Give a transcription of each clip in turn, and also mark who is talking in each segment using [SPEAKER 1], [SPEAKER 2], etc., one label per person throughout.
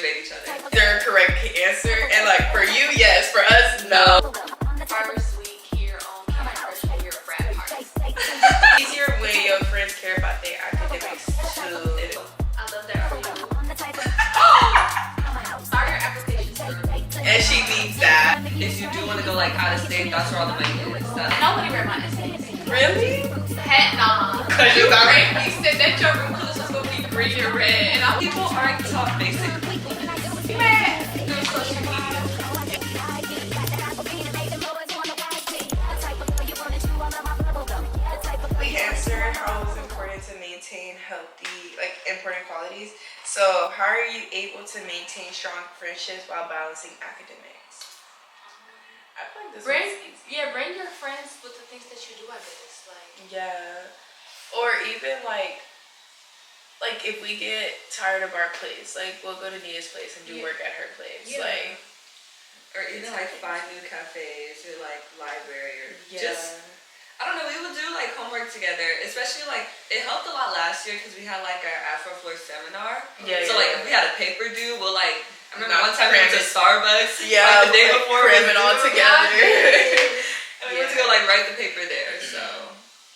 [SPEAKER 1] rage bait each other.
[SPEAKER 2] Their correct answer, and like for you, yes. For us, no.
[SPEAKER 3] First week here on freshman year frat parties.
[SPEAKER 2] Easier when your friends care about their academics too.
[SPEAKER 3] I love that for you. Start your applications early.
[SPEAKER 2] And she needs that.
[SPEAKER 1] If you do want to go like out of state, that's where all the money is. So.
[SPEAKER 3] Nobody read my essays.
[SPEAKER 2] Really?
[SPEAKER 3] Heck nah.
[SPEAKER 2] Cause you already.
[SPEAKER 3] You said that your room was gonna be green and red, and
[SPEAKER 1] People aren't taught basic.
[SPEAKER 3] man, through social media.
[SPEAKER 2] We answered how it's important to maintain important qualities. So, how are you able to maintain strong friendships while balancing academics? I feel like this one's easy.
[SPEAKER 3] Bring your friends with the things that you do. I guess
[SPEAKER 2] Yeah, or even like if we get tired of our place, like we'll go to Nia's place and do work at her place,
[SPEAKER 1] Or even like find new cafes or like library or just. I don't know, we would do like homework together, especially like it helped a lot last year because we had like our Afro Floor seminar. So like if we had a paper due, we'll like I remember one time we went to Starbucks like the day before
[SPEAKER 2] cram it all together.
[SPEAKER 1] And we went to go like write the paper there. So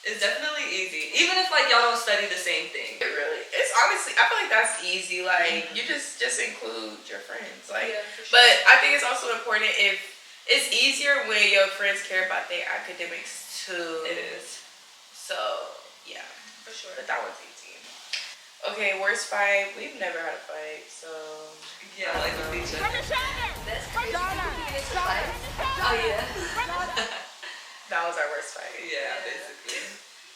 [SPEAKER 1] it's definitely easy. Even if like y'all don't study the same thing.
[SPEAKER 2] It's honestly I feel like that's easy. Like you just include your friends. Like
[SPEAKER 3] for sure.
[SPEAKER 2] but I think it's also important if it's easier when your friends care about their academics too.
[SPEAKER 1] It is.
[SPEAKER 2] So, yeah.
[SPEAKER 3] for sure.
[SPEAKER 2] But that one's easy. Okay, worst fight. We've never had a fight, so.
[SPEAKER 1] Yeah, like with each other.
[SPEAKER 3] That's crazy. Oh yeah.
[SPEAKER 2] That was our worst fight.
[SPEAKER 1] Yeah, basically.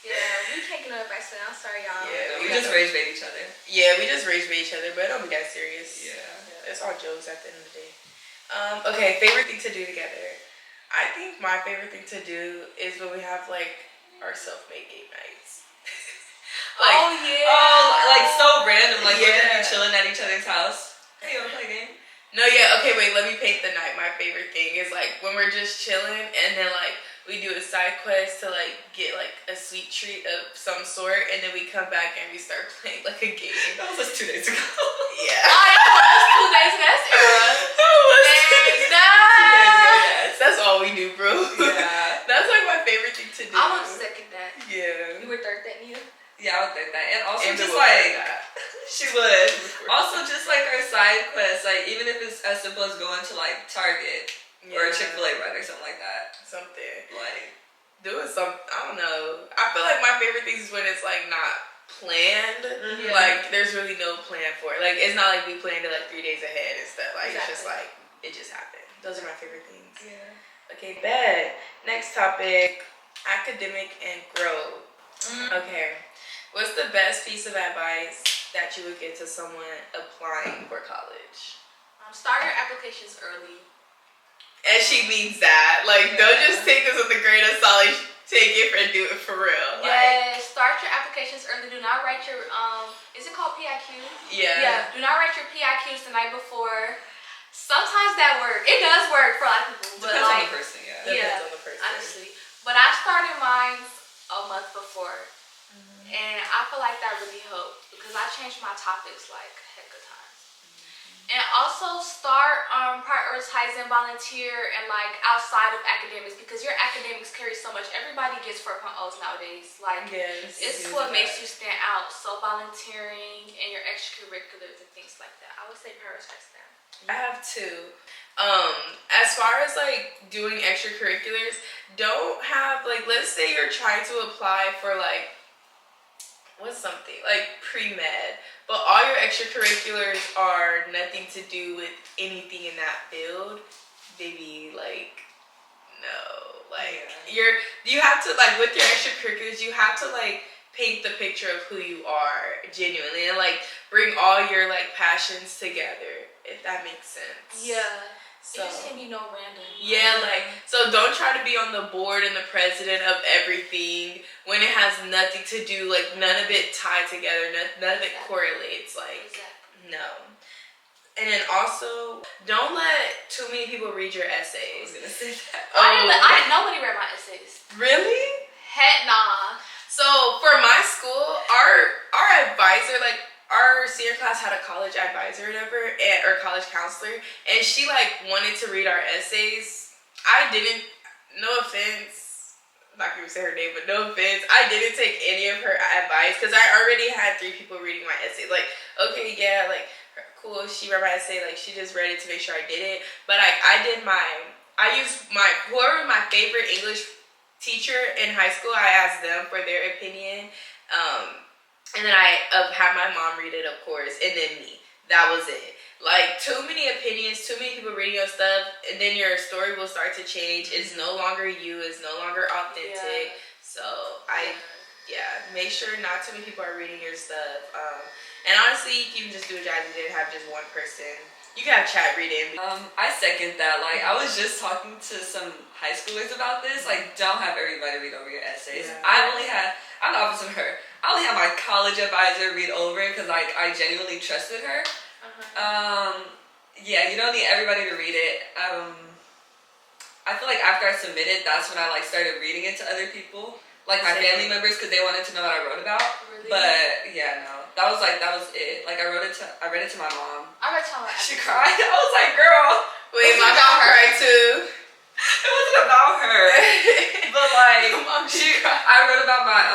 [SPEAKER 3] Yeah, we taking it back, so I'm sorry, y'all.
[SPEAKER 1] Yeah, we just rage bait each other.
[SPEAKER 2] Yeah, we just rage bait each other, but it don't be that serious.
[SPEAKER 1] Yeah.
[SPEAKER 2] It's all jokes at the end of the day. Okay, favorite thing to do together. I think my favorite thing to do is when we have like our self-made game nights.
[SPEAKER 1] Like so random. Like we're gonna be chilling at each other's house. Hey, you wanna play a game?
[SPEAKER 2] No, yeah, okay, wait, let me paint the night. My favorite thing is like when we're just chilling and then like we do a side quest to like get like a sweet treat of some sort and then we come back and we start playing like a game.
[SPEAKER 1] That was just 2 days ago.
[SPEAKER 2] Yeah.
[SPEAKER 3] Oh, that was 2 days ago. That's era.
[SPEAKER 2] That's all we do, bro.
[SPEAKER 1] Yeah.
[SPEAKER 2] That's like my favorite thing to do.
[SPEAKER 3] I would second that.
[SPEAKER 2] Yeah.
[SPEAKER 3] You would third that, Nia?
[SPEAKER 1] Yeah, I would think that. And also
[SPEAKER 2] Amber
[SPEAKER 1] just
[SPEAKER 2] will
[SPEAKER 1] like
[SPEAKER 2] third that.
[SPEAKER 1] she would. Also just like our side quests, like even if it's as simple as going to like Target or a Chick-fil-A run or something like that.
[SPEAKER 2] Something.
[SPEAKER 1] Like
[SPEAKER 2] doing some I don't know. I feel like my favorite things is when it's like not planned.
[SPEAKER 1] Mm-hmm.
[SPEAKER 2] Like there's really no plan for it. Like it's not like we planned it like 3 days ahead and stuff. Like it's just like it just happened. Those are my favorite things.
[SPEAKER 1] yeah.
[SPEAKER 2] Okay, bet. Next topic, academic and growth. Okay. What's the best piece of advice that you would give to someone applying for college?
[SPEAKER 3] Start your applications early.
[SPEAKER 2] And she means that. Like, don't just take this with a grain of salt. Take it and do it for real.
[SPEAKER 3] Yeah, start your applications early. Do not write your, is it called PIQ?
[SPEAKER 2] Yeah.
[SPEAKER 3] Do not write your PIQs the night before. Sometimes that works. It does work for a lot of people. But
[SPEAKER 1] Depends
[SPEAKER 3] like,
[SPEAKER 1] on the person, yeah.
[SPEAKER 2] Depends on the person.
[SPEAKER 3] honestly. But I started mine a month before. And I feel like that really helped because I changed my topics like heck of times. And also start prioritizing volunteer and like outside of academics because your academics carry so much. Everybody gets 4.0s nowadays. Like it's what makes you stand out. So volunteering and your extracurriculars and things like that. I would say prioritize that.
[SPEAKER 2] I have two. As far as like doing extracurriculars, don't have like, let's say you're trying to apply for like, what's something like pre-med, but all your extracurriculars are nothing to do with anything in that field, baby, like no, like you have to like with your extracurriculars you have to like paint the picture of who you are genuinely and like bring all your like passions together, if that makes sense.
[SPEAKER 3] Yeah.
[SPEAKER 2] So,
[SPEAKER 3] it just can be no random.
[SPEAKER 2] yeah, like, so don't try to be on the board and the president of everything when it has nothing to do, like, none of it tied together, none of it correlates, like, no. And then also, don't let too many people read your essays.
[SPEAKER 1] I was gonna say that.
[SPEAKER 3] Nobody read my essays.
[SPEAKER 2] Really?
[SPEAKER 3] Heck nah.
[SPEAKER 2] So, for my school, our advisor, like, our senior class had a college advisor or whatever, or college counselor, and she like wanted to read our essays. I didn't. No offense. I'm not gonna say her name, but no offense. I didn't take any of her advice because I already had 3 people reading my essay. Like, okay, yeah, like, cool. She read my essay. Like, she just read it to make sure I did it. But like, I used whoever my favorite English teacher in high school. I asked them for their opinion. And then I had my mom read it, of course, and then me. That was it. Like, too many opinions, too many people reading your stuff, and then your story will start to change. It's no longer you. It's no longer authentic. Yeah. So, make sure not too many people are reading your stuff. And honestly, you can just do a job. You didn't have just one person. You can have chat read it.
[SPEAKER 1] I second that. Like, I was just talking to some high schoolers about this. Like, don't have everybody read over your essays. Yeah. I'm the opposite of her. I only had my college advisor read over it because, like, I genuinely trusted her. Yeah, you don't need everybody to read it. I feel like after I submitted, that's when I like started reading it to other people, like my family members, because they wanted to know what I wrote about. Really? But yeah, no, that was it. Like I read it to my mom.
[SPEAKER 3] I read it to my mom.
[SPEAKER 1] She cried. I was like, girl,
[SPEAKER 2] wait, my mom cried too.
[SPEAKER 1] It wasn't about her, but like I wrote about my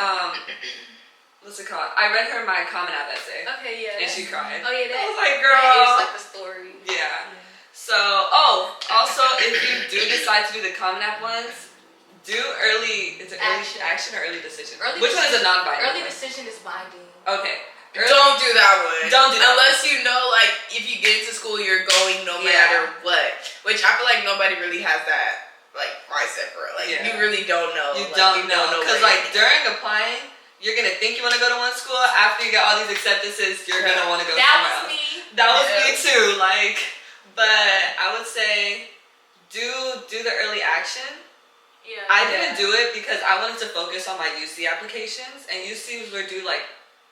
[SPEAKER 1] what's it called? I read her my Common App essay.
[SPEAKER 3] Okay, yeah.
[SPEAKER 1] And she cried.
[SPEAKER 3] Oh yeah,
[SPEAKER 1] I was like, girl.
[SPEAKER 3] It's like the story.
[SPEAKER 1] Yeah. So, also, if you do decide to do the Common App ones, do early action or early decision? Which one is a non-binding?
[SPEAKER 3] Early decision is binding.
[SPEAKER 1] Okay.
[SPEAKER 2] Don't do that one.
[SPEAKER 1] Don't do that
[SPEAKER 2] unless you know, like, if you get into school, you're going no matter what. Which I feel like nobody really has that, like, mindset for it. Like, you really don't know.
[SPEAKER 1] You don't know. Because, like, during applying, you're going to think you want to go to one school. After you get all these acceptances, you're going to want to go somewhere else. That was me too. Like, but I would say do the early action.
[SPEAKER 3] Yeah.
[SPEAKER 1] I didn't do it because I wanted to focus on my UC applications, and UCs were due like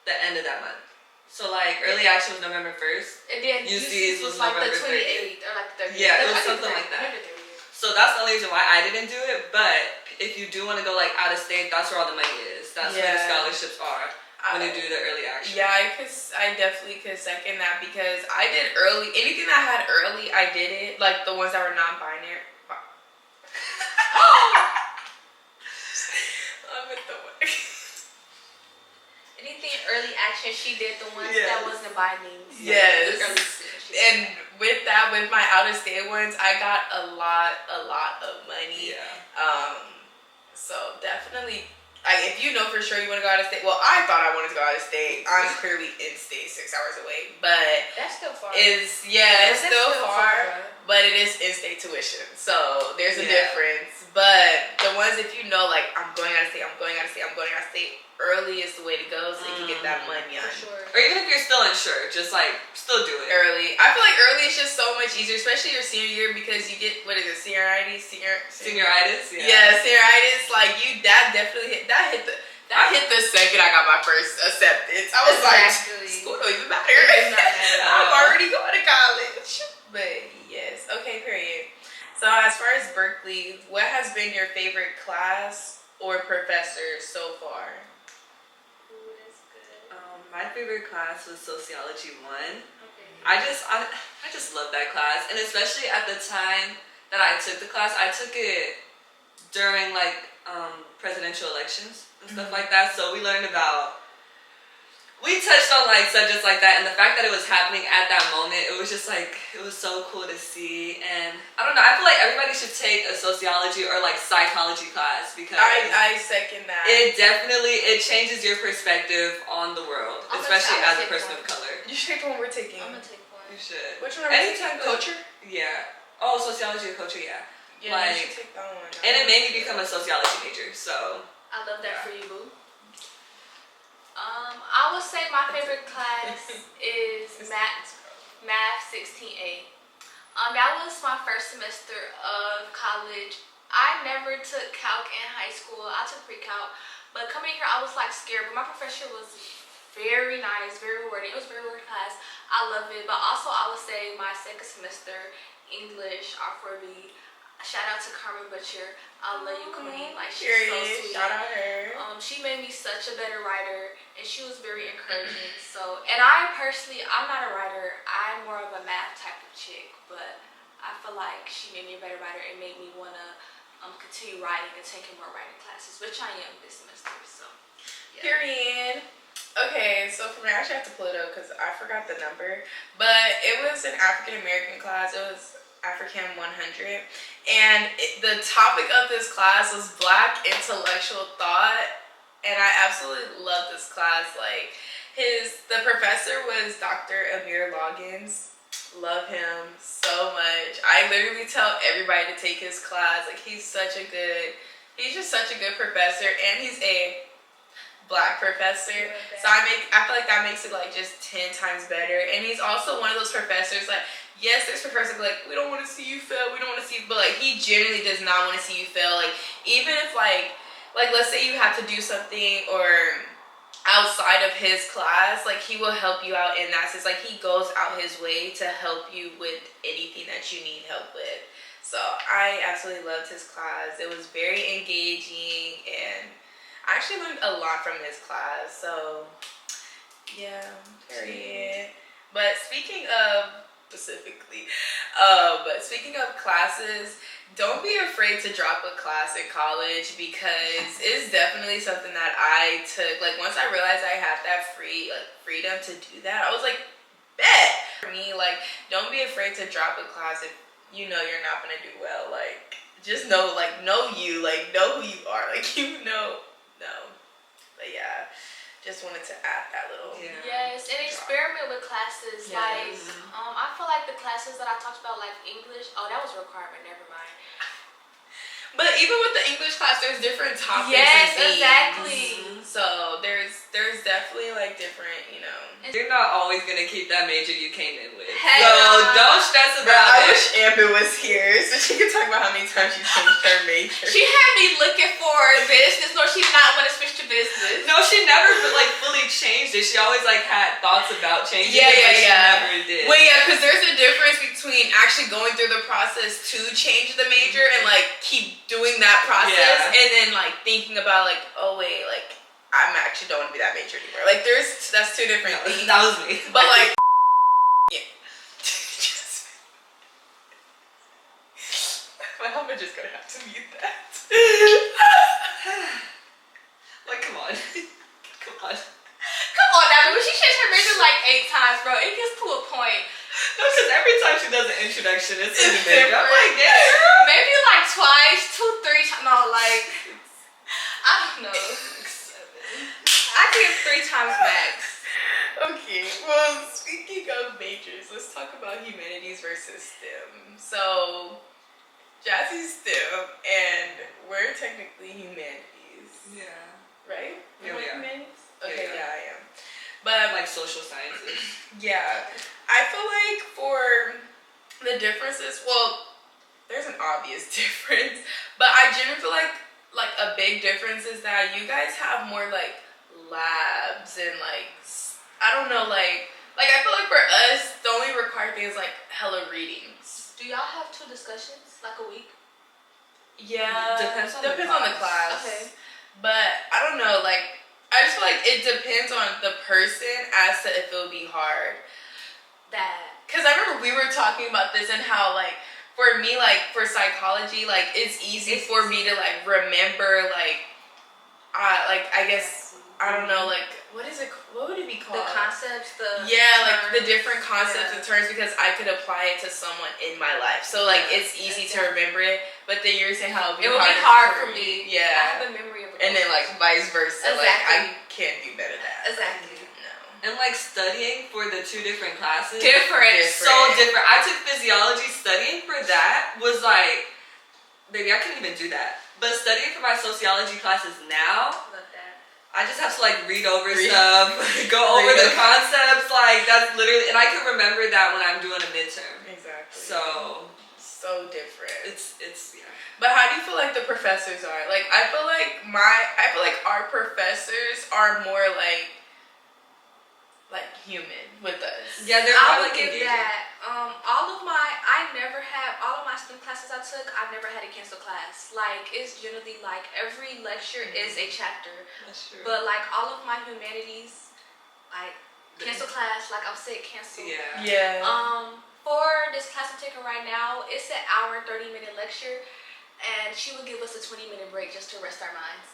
[SPEAKER 1] the end of that month. So like early action was November 1st.
[SPEAKER 3] And then
[SPEAKER 1] UCs was
[SPEAKER 3] like
[SPEAKER 1] November
[SPEAKER 3] the 28th or like the 30th.
[SPEAKER 1] Yeah, it was something like that. So that's the only reason why I didn't do it. But if you do want to go like out of state, that's where all the money is. That's where the scholarships are when you do the early action.
[SPEAKER 2] Yeah, I definitely could second that because I did early. Anything that I had early, I did it. Like the ones that were non-binary. I'm with the one.
[SPEAKER 3] Anything early action, she did the ones that wasn't binding. So
[SPEAKER 2] yes. And with that, with my out of state ones, I got a lot of money.
[SPEAKER 1] Yeah.
[SPEAKER 2] So definitely, like if you know for sure you want to go out of state. Well, I thought I wanted to go out of state. I'm clearly in state, 6 hours away, but
[SPEAKER 3] that's still far.
[SPEAKER 2] It's still far, but it is in-state tuition. So there's a difference. But the ones if you know, like I'm going out of state, early is the way to go, so you can get that money on.
[SPEAKER 3] For sure.
[SPEAKER 1] Or even if you're still unsure, just like still do it
[SPEAKER 2] early. I feel like early is just so much easier, especially your senior year, because you get senioritis. Yeah, senioritis. Like that definitely hit the second I got my first acceptance. I was like, school don't even matter. I'm already going to college. But yes, okay, period. So as far as Berkeley, what has been your favorite class or professor so far?
[SPEAKER 1] My favorite class was Sociology 1.
[SPEAKER 3] Okay.
[SPEAKER 1] I just love that class, and especially at the time that I took the class, I took it during like presidential elections and stuff like that. So we touched on like subjects like that, and the fact that it was happening at that moment, it was just like it was so cool to see. And I don't know, I feel like everybody should take a sociology or like psychology class because
[SPEAKER 2] I second that.
[SPEAKER 1] It changes your perspective on the world, especially as a person of color.
[SPEAKER 2] You should take the one we're taking.
[SPEAKER 3] I'm gonna take one.
[SPEAKER 1] You should.
[SPEAKER 2] Which one are we taking? Culture?
[SPEAKER 1] Yeah. Oh, sociology and culture. Yeah.
[SPEAKER 2] Yeah, like, you should take that one.
[SPEAKER 1] And it made me become a sociology major. So.
[SPEAKER 3] I love that for you, boo. I would say my favorite class is Math 16A. That was my first semester of college. I never took calc in high school. I took pre-calc, but coming here I was like scared. But my professor was very nice, very rewarding. It was a very rewarding class. I love it. But also I would say my second semester English R4B. shout out to Carmen Butcher. I love you, queen. Like, she's
[SPEAKER 2] Period.
[SPEAKER 3] so sweet.
[SPEAKER 2] Shout out her.
[SPEAKER 3] She made me such a better writer, and she was very encouraging. So, and I personally, I'm not a writer. I'm more of a math type of chick, but I feel like she made me a better writer and made me want to continue writing and taking more writing classes, which I am this semester. So, yeah.
[SPEAKER 2] Period. Okay, so for me, I actually have to pull it up because I forgot the number, but it was an African American class. It was African 100, and the topic of this class was Black intellectual thought, and I absolutely love this class. Like, the professor was Dr. Amir Loggins. Love him so much. I literally tell everybody to take his class. Like, he's just such a good professor, and he's a Black professor, so I feel like that makes it like just 10 times better. And he's also one of those professors, like, yes, there's professors like, we don't want to see you fail, we don't want to see you, but like, he generally does not want to see you fail. Like, even if like let's say you have to do something or outside of his class, like, he will help you out in that sense. Like, he goes out his way to help you with anything that you need help with. So I absolutely loved his class. It was very engaging, and I actually learned a lot from his class, so yeah, period. But speaking of classes, don't be afraid to drop a class in college, because it's definitely something that I took. Like, once I realized I had that freedom to do that, I was like, bet. For me, like, don't be afraid to drop a class if you know you're not gonna do well. Like, just know, like, know who you are. Like, No. But yeah, just wanted to add that little.
[SPEAKER 3] Yes, and experiment with classes.
[SPEAKER 2] Yes.
[SPEAKER 3] Like, I feel like the classes that I talked about, like English. Oh, that was a requirement. Never mind.
[SPEAKER 2] But even with the English class, there's different topics.
[SPEAKER 3] Yes,
[SPEAKER 2] and themes.
[SPEAKER 3] exactly.
[SPEAKER 2] So there's definitely like different,
[SPEAKER 1] You're not always gonna keep that major you came in with.
[SPEAKER 3] Hey,
[SPEAKER 1] so don't stress about
[SPEAKER 2] I
[SPEAKER 1] it.
[SPEAKER 2] wish Amber was here so she could talk about how many times she changed her major.
[SPEAKER 3] She had me looking for business. No, she did not want to switch to business.
[SPEAKER 1] No, she never like fully changed it. She always like had thoughts about changing
[SPEAKER 2] Yeah,
[SPEAKER 1] it, but
[SPEAKER 2] yeah,
[SPEAKER 1] she
[SPEAKER 2] yeah.
[SPEAKER 1] never did.
[SPEAKER 2] Well, yeah, because there's a difference between actually going through the process to change the major and like keep doing that process, and then like thinking about like, oh wait, like, I'm actually don't want to be that major anymore. Like, that's two different things.
[SPEAKER 1] That was me.
[SPEAKER 2] But like, yeah. My husband just gonna have to mute that.
[SPEAKER 1] Like, come on. Come on.
[SPEAKER 3] Come on now, but she changed her major like 8 times, bro. It gets to a point.
[SPEAKER 1] No, because every time she does an introduction, it's in the major. I'm
[SPEAKER 2] different.
[SPEAKER 1] like, yeah, girl.
[SPEAKER 3] Maybe like twice, 2, 3 times. No, like, I don't know.
[SPEAKER 1] 6, 7.
[SPEAKER 3] I think it's 3 times max.
[SPEAKER 2] Okay, well, speaking of majors, let's talk about humanities versus STEM. So, Jassie's STEM, and we're technically humanities.
[SPEAKER 1] Yeah.
[SPEAKER 2] Right?
[SPEAKER 1] Yeah, we are.
[SPEAKER 2] Humanities?
[SPEAKER 1] Yeah,
[SPEAKER 2] Okay,
[SPEAKER 1] yeah.
[SPEAKER 2] yeah, I am. But,
[SPEAKER 1] Like social sciences.
[SPEAKER 2] yeah, I feel like for the differences, well, there's an obvious difference, but I genuinely feel like a big difference is that you guys have more like labs and like, I don't know, like I feel like for us, the only required thing is like hella readings.
[SPEAKER 3] Do y'all have 2 discussions like a week?
[SPEAKER 2] Yeah,
[SPEAKER 1] Depends on
[SPEAKER 2] the class.
[SPEAKER 3] Okay.
[SPEAKER 2] But I don't know, like, I just feel like it depends on the person as to if it'll be hard. Because I remember we were talking about this and how, like, for me, like, for psychology, like, it's easy for me to, like, remember, like, I guess, I don't know, like, what would it be called?
[SPEAKER 3] The concepts,
[SPEAKER 2] Yeah, like, the
[SPEAKER 3] terms.
[SPEAKER 2] different concepts and terms, because I could apply it to someone in my life. So, like, it's easy to remember it, but then you're saying how
[SPEAKER 3] it would be hard for me.
[SPEAKER 2] Yeah.
[SPEAKER 3] I have a memory of
[SPEAKER 2] And then, like, vice versa.
[SPEAKER 3] Exactly.
[SPEAKER 2] Like, I can't do better than that.
[SPEAKER 3] Exactly.
[SPEAKER 2] No.
[SPEAKER 1] And like studying for the 2 different classes.
[SPEAKER 3] Different.
[SPEAKER 1] So different. I took physiology. Studying for that was like, baby, I couldn't even do that. But studying for my sociology classes now,
[SPEAKER 3] Love that.
[SPEAKER 1] I just have to like read over stuff, go over the concepts. Like, that's literally, and I can remember that when I'm doing a midterm.
[SPEAKER 2] Exactly.
[SPEAKER 1] So
[SPEAKER 2] different.
[SPEAKER 1] it's yeah.
[SPEAKER 2] But how do you feel like the professors are? Like, I feel like our professors are more like human with us.
[SPEAKER 1] Yeah, they're
[SPEAKER 3] I
[SPEAKER 1] more
[SPEAKER 3] would
[SPEAKER 1] like
[SPEAKER 3] give
[SPEAKER 1] engaging.
[SPEAKER 3] that. I never have all of my STEM classes I took, I've never had to cancel class. Like, it's generally like every lecture is a chapter.
[SPEAKER 1] That's true.
[SPEAKER 3] But like all of my humanities, like cancel class, like I'm sick, cancel.
[SPEAKER 2] Yeah.
[SPEAKER 3] For this class I'm taking right now, it's an hour, 30-minute lecture, and she will give us a 20-minute break just to rest our minds.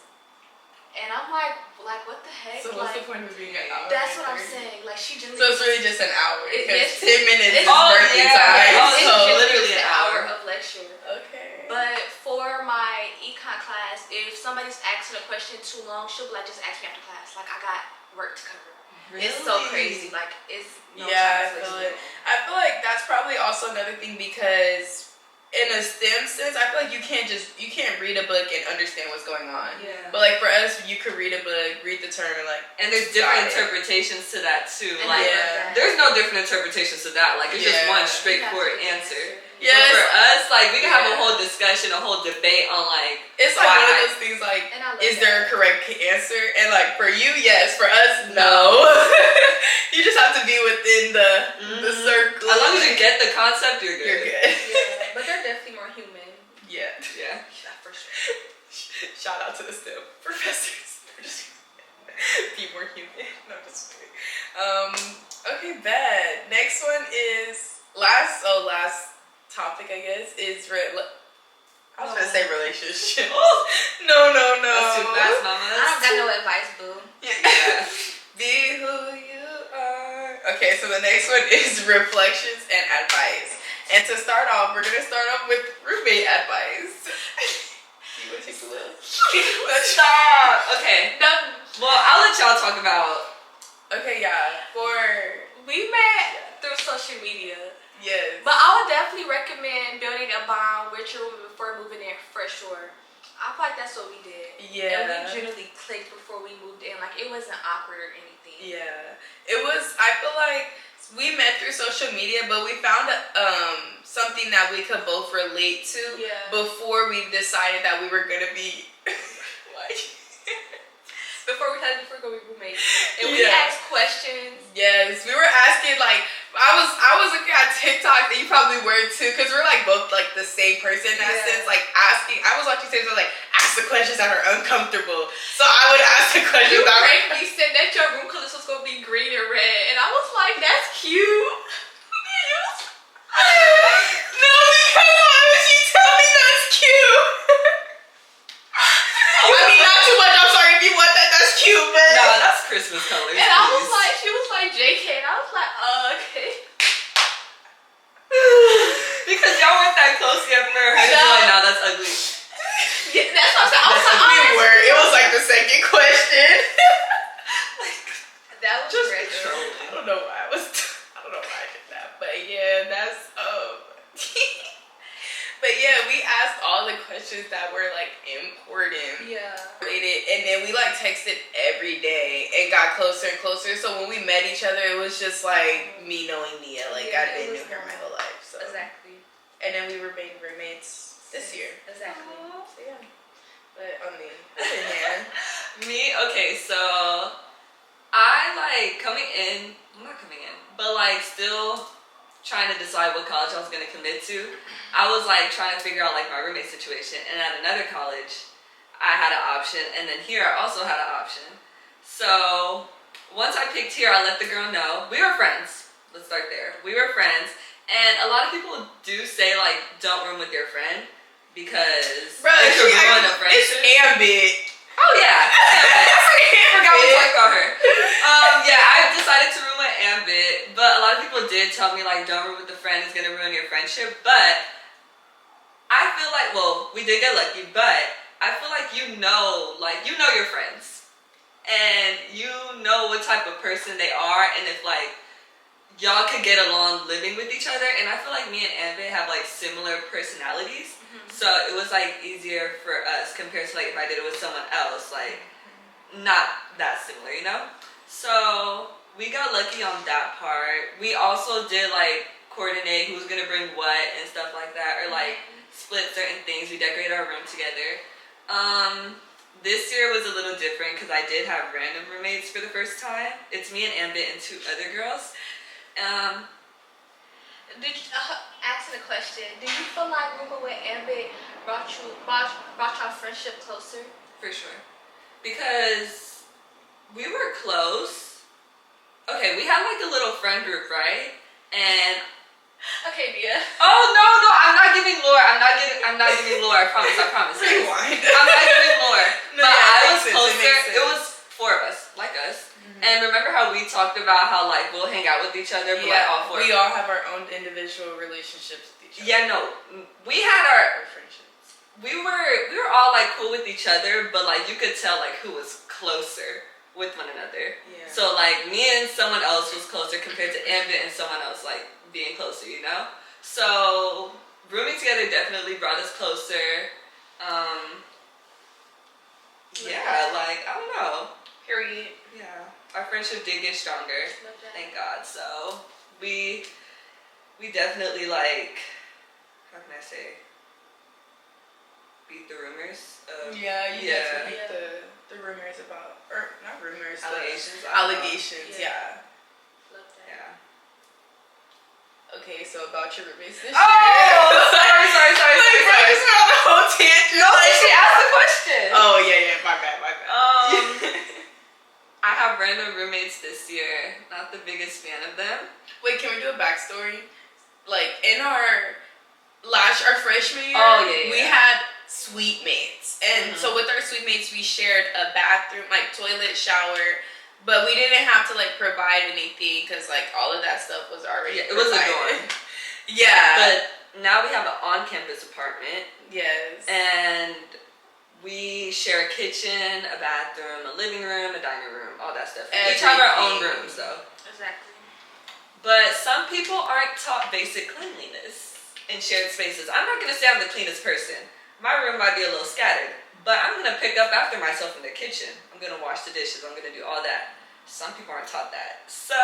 [SPEAKER 3] And I'm like, what the heck?
[SPEAKER 2] So what's the point of being an hour?
[SPEAKER 3] That's what I'm saying. Like, she generally.
[SPEAKER 2] So it's really just an hour. Because 10 minutes is
[SPEAKER 1] oh,
[SPEAKER 2] Berkeley
[SPEAKER 1] yeah.
[SPEAKER 2] time.
[SPEAKER 3] It's
[SPEAKER 1] so
[SPEAKER 3] literally an hour of lecture.
[SPEAKER 2] Okay.
[SPEAKER 3] But for my econ class, if somebody's asking a question too long, she'll be like, just ask me after class. Like, I got work to cover.
[SPEAKER 1] Really?
[SPEAKER 3] It's so crazy. Like, it's no
[SPEAKER 2] Yeah, I
[SPEAKER 3] time
[SPEAKER 2] feel
[SPEAKER 3] wasted.
[SPEAKER 2] it. I feel like that's probably also another thing because in a STEM sense, I feel like you can't read a book and understand what's going on.
[SPEAKER 3] Yeah.
[SPEAKER 2] But like for us, you could read a book, read the term, and like.
[SPEAKER 1] And there's different interpretations to that too.
[SPEAKER 3] And
[SPEAKER 1] like, there's no different interpretations to that. Like, it's just one straightforward answer.
[SPEAKER 2] Yeah.
[SPEAKER 1] But for us, like, we can have a whole discussion, a whole debate on like.
[SPEAKER 2] It's like one of those things. Like, is there a correct answer? And like for you, yes. For us, no. You just have to be within the circle.
[SPEAKER 1] As long as you get the concept, you're good.
[SPEAKER 2] You're good.
[SPEAKER 3] Yeah, but they're definitely more human.
[SPEAKER 2] Yeah.
[SPEAKER 3] Yeah, for sure.
[SPEAKER 2] Shout out to the STEM professors. Be more human. No, just kidding. Okay, bad. Next one is last topic, I guess, is I was gonna say relationship. No.
[SPEAKER 1] That's too fast, mama.
[SPEAKER 3] I don't got no advice, boo.
[SPEAKER 2] Yeah. Be who you are. Okay, so the next one is reflections and advice. And to start off, we're gonna start off with roommate advice. You wanna take a little?
[SPEAKER 1] Stop. Okay.
[SPEAKER 3] No.
[SPEAKER 1] Well, I'll let y'all talk about.
[SPEAKER 2] Okay, yeah.
[SPEAKER 3] We met through social media.
[SPEAKER 2] Yes.
[SPEAKER 3] But I would definitely recommend building a bond with your roommate before moving in, for sure. I feel like that's what we did.
[SPEAKER 2] Yeah.
[SPEAKER 3] And we generally clicked before we moved in. Like, it wasn't awkward or anything.
[SPEAKER 2] Yeah. It was, I feel like we met through social media, but we found something that we could both relate to before we decided that we were going to be...
[SPEAKER 3] Before we decided we were going to be roommates. And we asked questions.
[SPEAKER 2] Yes, we were asking, like, I was looking at TikTok, and you probably were too, because we're like both like the same person in that sense. Like asking, I was watching TikTok, like, ask the questions that are uncomfortable. So I would ask the questions that
[SPEAKER 3] You said that your room color was going to be green and red. And I was like, that's cute.
[SPEAKER 2] No, because why would you tell me that's cute? I mean, not too much. I'm sorry if you want that. That's cute, but
[SPEAKER 1] no, that's Christmas colors.
[SPEAKER 3] And I was like, she was like JK, and I was like, okay.
[SPEAKER 1] Because y'all weren't that close yet for her to be like, no, that's ugly.
[SPEAKER 3] Yeah, that's what I'm saying. I was like,
[SPEAKER 2] we were. It was like the second question.
[SPEAKER 3] That was
[SPEAKER 1] just
[SPEAKER 3] regular.
[SPEAKER 1] trolling.
[SPEAKER 2] I don't know why I did that, but yeah, that's But yeah, we asked all the questions that were like important.
[SPEAKER 3] Yeah.
[SPEAKER 2] And then we like texted every day and got closer and closer. So when we met each other, it was just like me knowing Nia. Like I've been knowing her my whole life. So
[SPEAKER 3] Exactly.
[SPEAKER 2] And then we remained roommates this year.
[SPEAKER 3] Exactly.
[SPEAKER 2] So yeah. But I mean, yeah.
[SPEAKER 1] Me? Okay, so I like coming in, I'm not coming in, but like still trying to decide what college I was going to commit to. I was like trying to figure out like my roommate situation, and at another college I had an option, and then here I also had an option. So once I picked here, I let the girl know. We were friends. Let's start there. We were friends, and a lot of people do say like don't room with your friend because it could ruin a friendship.
[SPEAKER 2] It's Ambit.
[SPEAKER 1] Oh yeah, I forgot we talked about her. Yeah, I decided to room with Ambit, but a lot of people did tell me like don't room with a friend, it's gonna ruin your friendship. But I feel like, well, we did get lucky, but I feel like you know your friends, and you know what type of person they are, and if like y'all could get along living with each other. And I feel like me and Ambit have like similar personalities. So it was like easier for us compared to like if I did it with someone else, like not that similar, you know? So we got lucky on that part. We also did like coordinate who's gonna bring what and stuff like that, or like split certain things. We decorated our room together. This year was a little different because I did have random roommates for the first time. It's me and Ambit and two other girls.
[SPEAKER 3] Did you, asking a question. Do you feel like rooming with Ambit brought your friendship closer?
[SPEAKER 1] For sure. Because we were close. Okay, we had like a little friend group, right? And
[SPEAKER 3] Okay, Nia.
[SPEAKER 1] oh no, I'm not giving lore. I'm not giving lore. I promise.
[SPEAKER 2] Rewind.
[SPEAKER 1] I'm not giving lore.
[SPEAKER 2] No,
[SPEAKER 1] but
[SPEAKER 2] yeah,
[SPEAKER 1] I
[SPEAKER 2] it
[SPEAKER 1] was
[SPEAKER 2] makes sense,
[SPEAKER 1] closer.
[SPEAKER 2] it makes
[SPEAKER 1] It was 4 of us, like us. And remember how we talked about how like we'll hang out with each other, but like all 4.
[SPEAKER 2] We all have our own individual relationships with each other.
[SPEAKER 1] Yeah, no. We had our
[SPEAKER 2] friendships.
[SPEAKER 1] we were all like cool with each other, but like you could tell like who was closer with one another.
[SPEAKER 2] Yeah.
[SPEAKER 1] So like me and someone else was closer compared to Ambit and someone else like being closer, you know? So rooming together definitely brought us closer. Yeah, like I don't know.
[SPEAKER 2] Period.
[SPEAKER 1] Yeah. Our friendship did get stronger. Thank God. So we definitely like, how can I say, beat the rumors of
[SPEAKER 2] You definitely beat the rumors about, or not rumors,
[SPEAKER 1] allegations.
[SPEAKER 2] Allegations, yeah.
[SPEAKER 3] Love that.
[SPEAKER 1] Yeah.
[SPEAKER 2] Okay, so about your roommates this year.
[SPEAKER 1] Oh, sorry.
[SPEAKER 2] Like, just went on the whole tangent.
[SPEAKER 1] No, she asked the question.
[SPEAKER 2] Oh, yeah, my bad.
[SPEAKER 1] I have random roommates this year. Not the biggest fan of them.
[SPEAKER 2] Wait, can we do a backstory? Like, in our freshman year, we had suite mates. And so with our suite mates, we shared a bathroom, like toilet, shower, but we didn't have to like provide anything because like all of that stuff was already
[SPEAKER 1] it was a dorm.
[SPEAKER 2] Yeah.
[SPEAKER 1] But now we have an on-campus apartment.
[SPEAKER 2] Yes.
[SPEAKER 1] And we share a kitchen, a bathroom, a living room, a dining room, all that stuff. We each have our own rooms though.
[SPEAKER 3] Exactly.
[SPEAKER 1] But some people aren't taught basic cleanliness in shared spaces. I'm not going to say I'm the cleanest person. My room might be a little scattered, but I'm going to pick up after myself in the kitchen. I'm going to wash the dishes. I'm going to do all that. Some people aren't taught that. So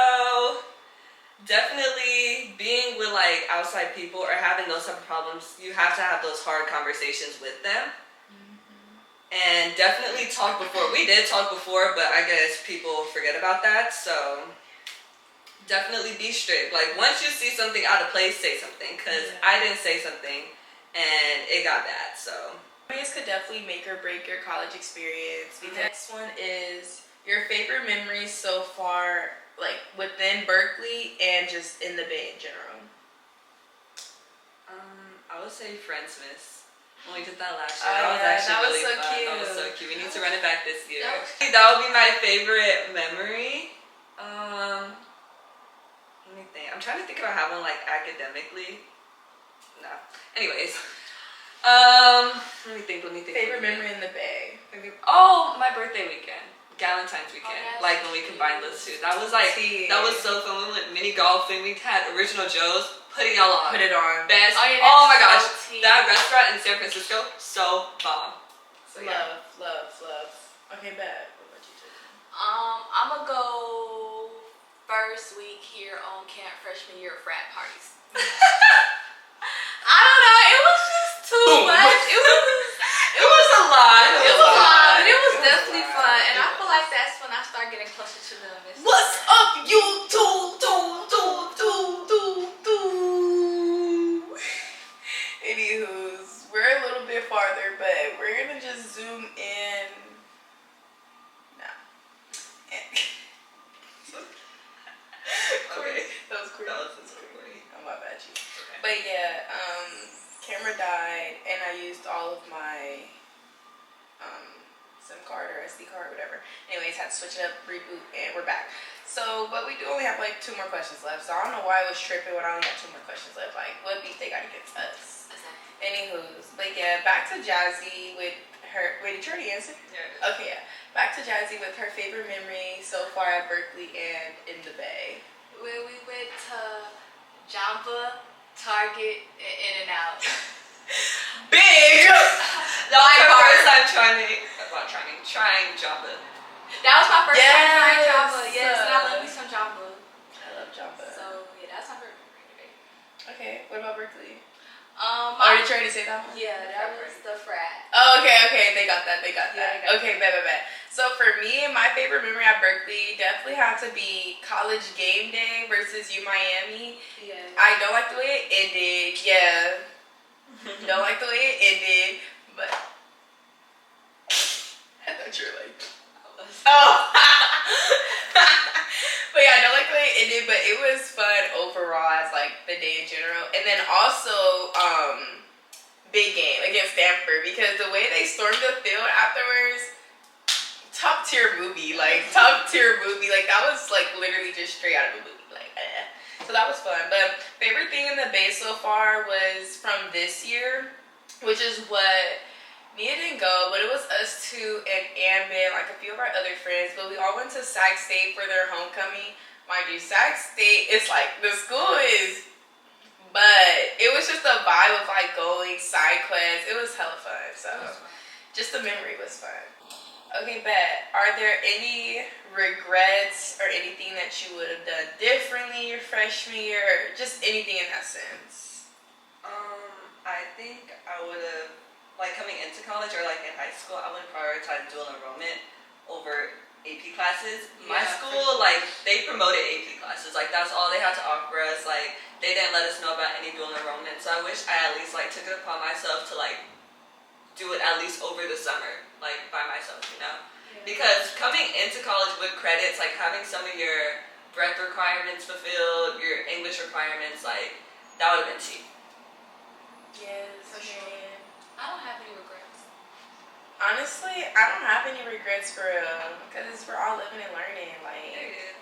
[SPEAKER 1] definitely being with like outside people or having those type of problems, you have to have those hard conversations with them. And definitely talk before. We did talk before, but I guess people forget about that. So definitely be strict. Like once you see something out of place, say something. Because I didn't say something and it got bad. So
[SPEAKER 2] This could definitely make or break your college experience. The next one is your favorite memories so far, like within Berkeley and just in the Bay in general.
[SPEAKER 1] I would say Friendsmas. When we did that last
[SPEAKER 2] Oh,
[SPEAKER 1] year, that was
[SPEAKER 2] yeah,
[SPEAKER 1] actually
[SPEAKER 2] that was
[SPEAKER 1] really
[SPEAKER 2] so
[SPEAKER 1] fun.
[SPEAKER 2] cute.
[SPEAKER 1] That was so cute. We need to run it back this year.
[SPEAKER 3] That
[SPEAKER 1] That would be my favorite memory. Let me think. I'm trying to think if I have one like academically. No. Anyways. Let me think.
[SPEAKER 2] Favorite memory in the Bay.
[SPEAKER 1] Oh, my birthday weekend. Valentine's weekend.
[SPEAKER 3] Oh,
[SPEAKER 1] like when we combined those two. That was like, that was so fun. We went mini golfing. We had Original Joe's. Putting y'all on.
[SPEAKER 2] Put it on.
[SPEAKER 1] Best.
[SPEAKER 3] Oh, yeah,
[SPEAKER 1] Oh my
[SPEAKER 3] that's
[SPEAKER 1] gosh.
[SPEAKER 3] so tea.
[SPEAKER 1] That restaurant in San Francisco, so bomb. So yeah.
[SPEAKER 2] Love. Okay, bet. What about you, Tiffany?
[SPEAKER 3] I'm gonna go first week here on camp freshman year frat parties. I don't know. It was just too much. It was
[SPEAKER 1] a lot.
[SPEAKER 3] It was a lot, but it was definitely fun, and I feel like that's when I started getting closer to them.
[SPEAKER 2] What's up, YouTube? Anywho's, we're a little bit farther, but we're gonna just zoom in now.
[SPEAKER 1] Okay.
[SPEAKER 2] That was cool.
[SPEAKER 1] Corey.
[SPEAKER 2] Oh, my bad, you.
[SPEAKER 1] Okay.
[SPEAKER 2] But yeah, camera died, and I used all of my SIM card or SD card, whatever. Anyways, had to switch it up, reboot, and we're back. So, but we do only have like 2 more questions left. So I don't know why I was tripping when I only had 2 more questions left. Like, what beef they got against us? Anywho's, but yeah, back to Jazzy with her. Wait, did you already answer?
[SPEAKER 1] Yeah.
[SPEAKER 2] Okay, yeah. Back to Jazzy with her favorite memory so far at Berkeley and in the Bay.
[SPEAKER 3] When we went to Jamba, Target, and In-N-Out.
[SPEAKER 2] Big!
[SPEAKER 1] That was my first time trying Jamba.
[SPEAKER 3] That was my first time trying
[SPEAKER 2] Yes.
[SPEAKER 3] Jamba. Yes, and I love me some Jamba.
[SPEAKER 2] I love Jamba.
[SPEAKER 3] So yeah, that's my favorite memory today.
[SPEAKER 2] Okay, what about Berkeley?
[SPEAKER 3] My,
[SPEAKER 2] Are you trying to say that one?
[SPEAKER 3] yeah, that was the frat.
[SPEAKER 2] Oh, okay, they got that.
[SPEAKER 3] Yeah, they got
[SPEAKER 2] Okay, bet. So for me, my favorite memory at Berkeley definitely had to be college game day versus U Miami.
[SPEAKER 3] Yeah.
[SPEAKER 2] I don't like the way it ended. Yeah, also big game against Stanford because the way they stormed the field afterwards, top tier movie. Like that was like literally just straight out of a movie. So that was fun. But favorite thing in the base so far was from this year, which is what Mia didn't go, but it was us two and Ambin, like a few of our other friends. But we all went to Sac State for their homecoming. Mind you, Sac State is like the school is, but it was just a vibe of like going side quests. It was hella fun. So just the memory was fun. Okay, bet. Are there any regrets or anything that you would have done differently your freshman year, or just anything in that sense?
[SPEAKER 1] I think I would have, like coming into college or like in high school, I would prioritize dual enrollment over AP classes. My school, like, they promoted AP classes. Like, that's all they had to offer us. Like, they didn't let us know about any dual enrollment. So I wish I at least, like, took it upon myself to, like, do it at least over the summer, like, by myself, you know? Yeah. Because coming into college with credits, like, having some of your breadth requirements fulfilled, your English requirements, like, that would have been cheap.
[SPEAKER 2] Yes,
[SPEAKER 3] for sure. I don't have any regrets.
[SPEAKER 2] Honestly, I don't have any regrets for real, because we're all living and learning, like.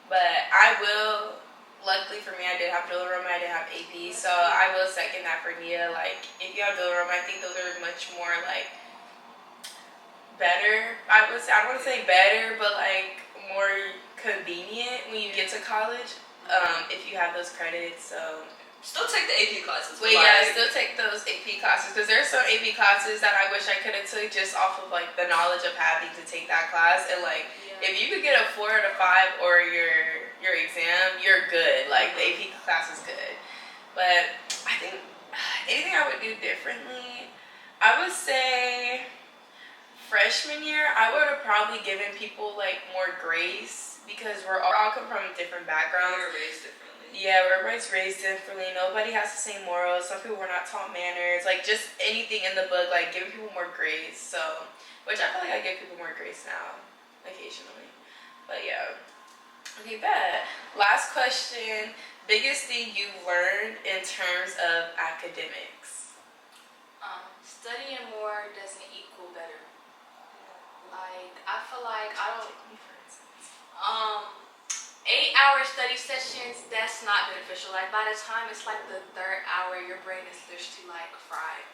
[SPEAKER 2] But I will. Luckily for me, I did have dual enrollment. I did have AP, so I will second that for Mia. Like, if you have dual enrollment, I think those are much more like better. I would say, I don't want to say better, but like more convenient when you get to college. If you have those credits, so.
[SPEAKER 1] Still take the AP classes.
[SPEAKER 2] Well, yeah, still take those AP classes because there's some AP classes that I wish I could have took just off of like the knowledge of having to take that class. And like, if you could get a 4 out of 5 or your exam, you're good. Like the AP class is good. But I think anything I would do differently, I would say freshman year, I would have probably given people like more grace because we're all come from different backgrounds.
[SPEAKER 1] We're raised differently.
[SPEAKER 2] Yeah, everybody's raised differently. Nobody has the same morals. Some people were not taught manners. Like, just anything in the book, like, giving people more grace. So, which I feel like I give people more grace now, occasionally. But, yeah. Okay, bet. Last question. Biggest thing you've learned in terms of academics?
[SPEAKER 3] Studying more doesn't equal better. Like, I feel like I don't... 8-hour study sessions, that's not beneficial. Like by the time it's like the 3rd hour, your brain is literally like fried.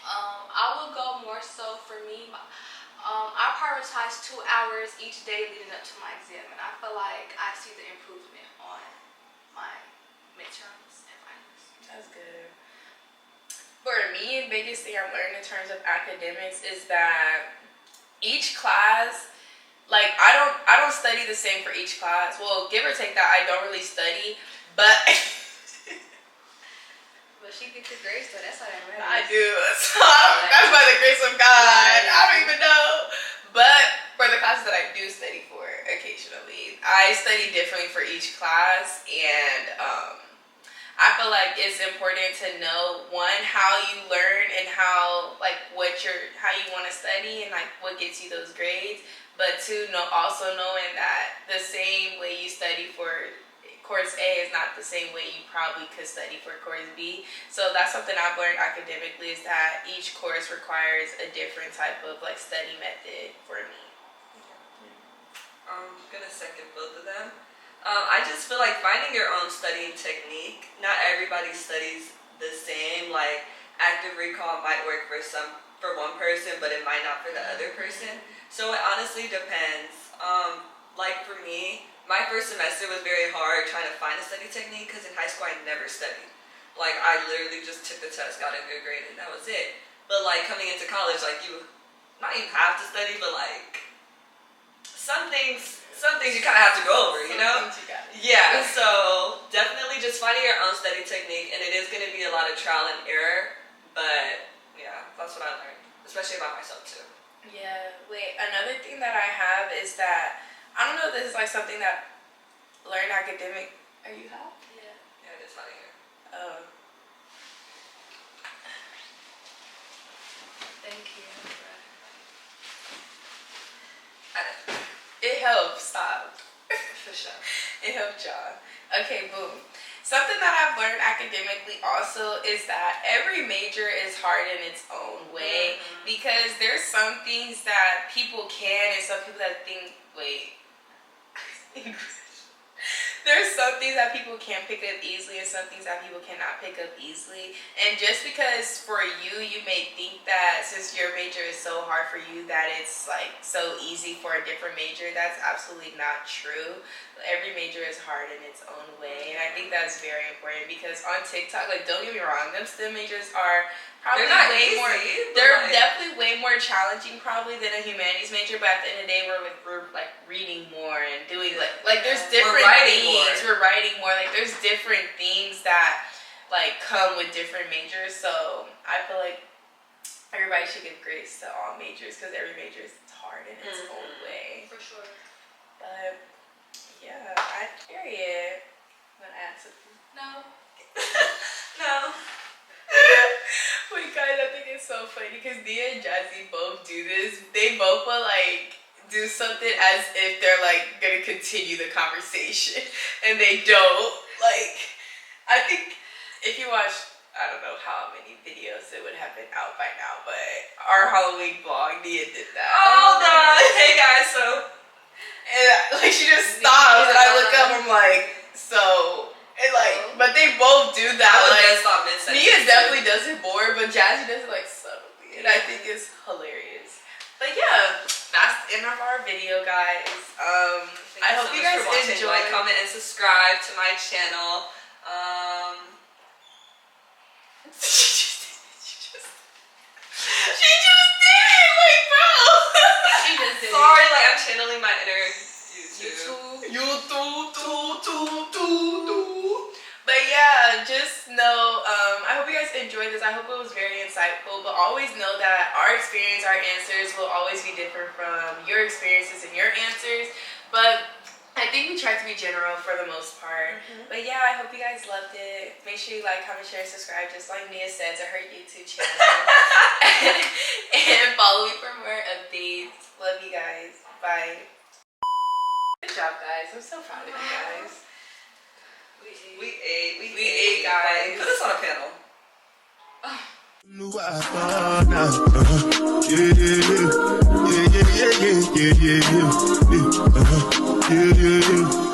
[SPEAKER 3] I will go more so for me. I prioritize 2 hours each day leading up to my exam, and I feel like I see the improvement on my midterms and finals.
[SPEAKER 2] That's good. For me, the biggest thing I've learned in terms of academics is that each class, like I don't study the same for each class. Well, give or take that, I don't really study, but
[SPEAKER 3] but she gets the grades, so that's how that matters.
[SPEAKER 2] I do. So that's by the grace of God. I don't even know. But for the classes that I do study for occasionally, I study differently for each class, and I feel like it's important to know one, how you learn and how like how you want to study and like what gets you those grades. But two, also knowing that the same way you study for course A is not the same way you probably could study for course B. So that's something I've learned academically, is that each course requires a different type of like study method for me.
[SPEAKER 1] I'm gonna second both of them. I just feel like finding your own studying technique. Not everybody studies the same. Like active recall might work for one person, but it might not for the other person. So it honestly depends. Like for me, my first semester was very hard trying to find a study technique because in high school I never studied. Like I literally just took the test, got a good grade, and that was it. But like coming into college, like you have to study, but like some things you kind of have to go over, you know? Yeah, so definitely just finding your own study technique, and it is going to be a lot of trial and error, but yeah, that's what I learned, especially about myself too.
[SPEAKER 2] Yeah, wait, another thing that I have is that, I don't know if this is like something that learned academic, are you hot?
[SPEAKER 1] Yeah, it is hot in here.
[SPEAKER 2] Oh.
[SPEAKER 3] Thank you.
[SPEAKER 2] It helps, stop.
[SPEAKER 1] For sure.
[SPEAKER 2] It helped y'all. Okay, boom. Something that I've learned academically also is that every major is hard in its own way, because there's some things that people can and some people that think, there's some things that people can pick up easily and some things that people cannot pick up easily. And just because for you, you may think that since your major is so hard for you that it's like so easy for a different major, that's absolutely not true. Every major is hard in its own way, and I think that's very important, because on TikTok, like, don't get me wrong, them STEM majors are probably way more. They're definitely way more challenging probably than a humanities major, but at the end of the day, we're like reading more and doing like there's different things. We're writing more. Like there's different things that like come with different majors. So I feel like everybody should give grace to all majors, because every major is hard in its own way.
[SPEAKER 3] For sure.
[SPEAKER 2] But yeah, period. Want to add something?
[SPEAKER 3] No.
[SPEAKER 1] No.
[SPEAKER 2] Wait, guys, I think it's so funny because Nia and Jazzy both do this. They both will like do something as if they're like gonna continue the conversation, and they don't. Like, I think if you watch, I don't know how many videos it would have been out by now, but our Halloween vlog, Nia did that.
[SPEAKER 1] Oh god. Hey guys, so.
[SPEAKER 2] And like she just stops, and I look up, I'm like, so. And like, but they both do that.
[SPEAKER 1] I would
[SPEAKER 2] like,
[SPEAKER 1] stop mid-sentence.
[SPEAKER 2] Nia definitely does it more, but Jazzy does it like subtly, and I think it's hilarious. But yeah, that's the end of our video, guys. I hope you guys enjoy.
[SPEAKER 1] Like, comment, and subscribe to my channel.
[SPEAKER 2] She just did it, like, bro.
[SPEAKER 3] She just did
[SPEAKER 1] Sorry,
[SPEAKER 3] it.
[SPEAKER 1] like I'm channeling my inner YouTube.
[SPEAKER 2] But yeah, just know, I hope you guys enjoyed this. I hope it was very insightful, but always know that our experience, our answers will always be different from your experiences and your answers. But I think we tried to be general for the most part. But yeah, I hope you guys loved it. Make sure you like, comment, share, subscribe, just like Nia said, to her YouTube channel. And follow me for more updates. Love you guys. Bye. Good job, guys. I'm so proud of you guys.
[SPEAKER 1] We ate,
[SPEAKER 2] guys.
[SPEAKER 1] Put us on a panel.
[SPEAKER 4] Yeah.